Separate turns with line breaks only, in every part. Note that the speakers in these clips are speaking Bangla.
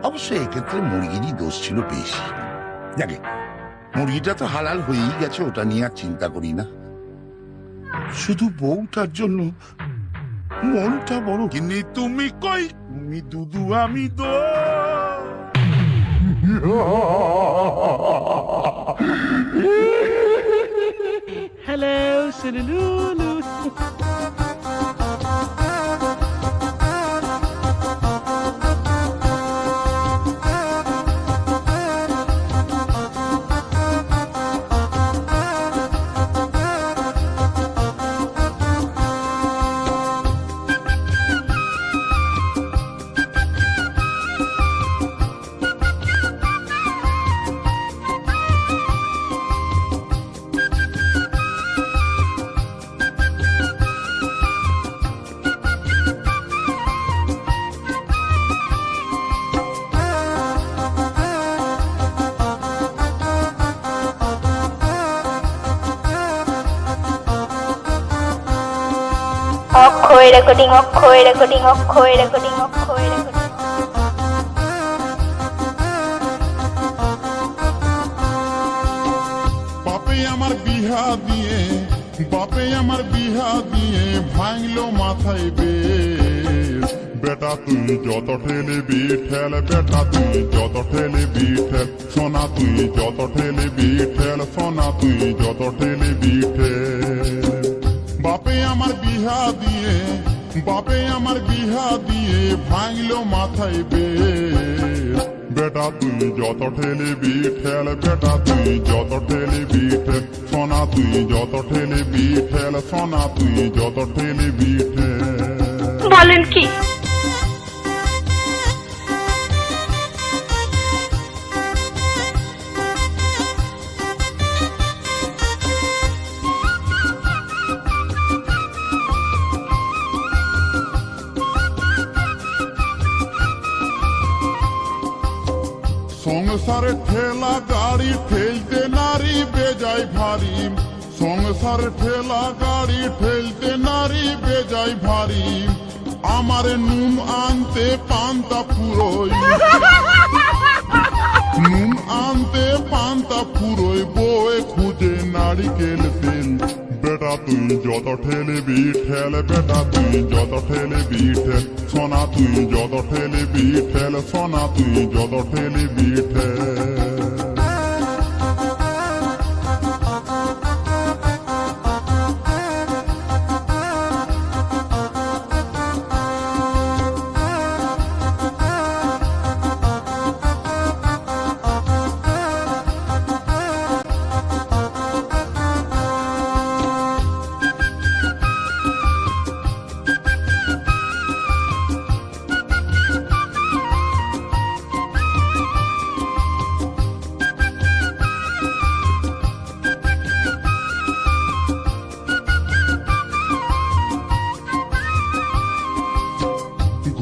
অবশ্য এক্ষেত্রে মুরগিরই দোষ ছিল বেশি। যাকে মুরগিটা তো হালাল হয়েই গেছে, ওটা নিয়ে আর চিন্তা করি না। শুধু বউটার জন্য মনটা বড়। কিন্তু তুমি কই, তুমি দুদু আমি তো।
হ্যালো সুলুলু।
অক্ষয় রেকর্ডিং, অক্ষয় রেকর্ডিং, অক্ষয় রেকর্ডিং, অক্ষয় রেকর্ডিং।
বাপে আমার বিহা দিয়ে, বাপে আমার বিহা দিয়ে ভাঙলো মাথায় বেশ। বেটা তুই যত ঠেলবি ঠেল, বেটা তুই যত ঠেলবি ঠেল, সোনা তুই যত ঠেলবি ঠেল, সোনা তুই যত ঠেলবি ঠেল। বাপে আমার বিহা দিয়ে, বাপে আমার বিহা দিয়ে ভাঙলো মাথায় বেশ। বেটা তুই যত ঠেলবি ঠেল, বেটা তুই যত ঠেলবি ঠেল, সোনা তুই যত ঠেলবি ঠেল, সোনা তুই যত ঠেলবি ঠেল।
বলেন কি?
সংসারে ঠেলা গাড়ি ঠেলতে নারী বেজায় ভারী, সংসারে ঠেলা গাড়ি ঠেলতে নারী বেজায় ভারী। আমার নুন আনতে পান্তা ফুরোই, নুন আনতে পান্তা ফুরোই, বউয়ে খুঁজে নারিকেল তেল। বেটা তুই যত ঠেলবি ঠেল, বেটা তুই যত ঠেলবি ঠেল, সোনা তুই যত ঠেলবি ঠেল, সোনা তুই যত ঠেলবি ঠেল।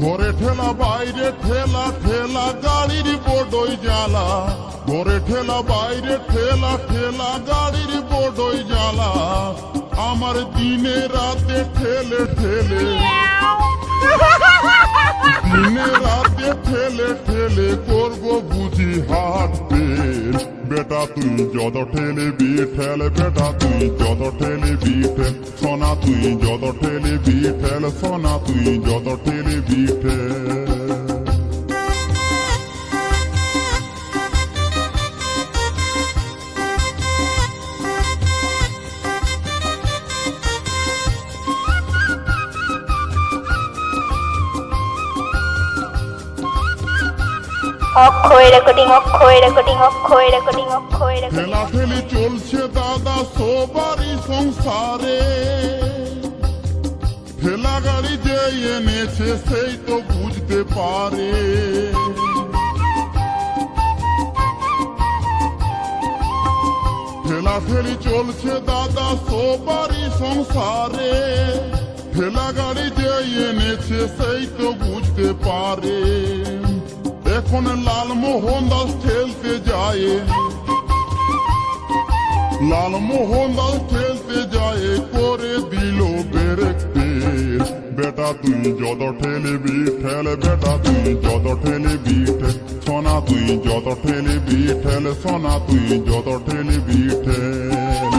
ঘরে ঠেলা বাইরে ঠেলা, ঠেলা গাড়ির বড়ই জ্বালা। ঘরে ঠেলা বাইরে ঠেলা, ঠেলা গাড়ির বড়ই জ্বালা। আমার দিনে রাতে ঠেলে ঠেলে, দিনে রাতে ঠেলে ঠেলে করবো বুঝি হাট বের। বেটা তুই যত ঠেলবি ঠেল, বেটা তুই যত ঠেলবি ঠেল, সোনা তুই যত ঠেলবি ঠেল, সোনা তুই যত ঠেলবি ঠেল।
অক্ষয় রেকর্ডিং, অক্ষয় রেকর্ডিং, অক্ষয় রেকর্ডিং, অক্ষয় রেকর্ডিং।
ঠেলা ঠেলি চলছে দাদা সবারই সংসারে। ঠেলা গাড়ি যে এনেছে সেই তো বুঝতে পারে। ঠেলা ঠেলি চলছে দাদা সবারই সংসারে। ঠেলা গাড়ি যে এনেছে সেই তো বুঝতে পারে। এখন লালমোহন দাস ঠেলতে যায়, লালমোহন দাস ঠেলতে যায় করে দিল ব্রেক তেল। বেটা তুই যত ঠেলে বিঠেল বেটা তুই যত ঠেলে বিঠেল সোনা তুই যত ঠেলে বিঠেল সোনা তুই যত ঠেলে বিঠেল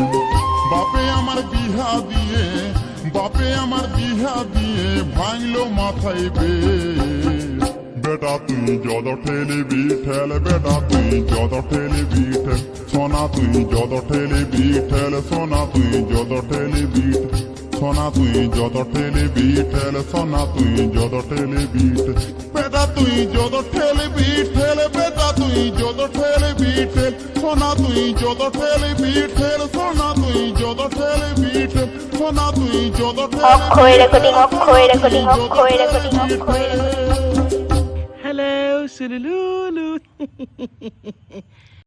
বাপে আমার বিহা দিয়ে ভাঙলো মাথায় বেটা তুই যত ঠেলে বিঠেল বেটা তুই যত ঠেলে বিঠেল সোনা তুই যত ঠেলে বিঠেল সোনা তুই যত ঠেলে বিঠেল সোনা তুই যত ঠেলে বিঠেল সোনা তুই যত ঠেলে বিঠেল বেটা তুই যত ঠেলে বিঠেল বেটা তুই যত ঠেলে বিঠেল সোনা তুই যত ঠেলে বিঠেল সোনা তুই যত ঠেলে বিঠেল সোনা তুই যত
অক্ষয় রেকর্ডিং অক্ষয় রেকর্ডিং অক্ষয় রেকর্ডিং অক্ষয় রেকর্ডিং
Hello, Sunilulu.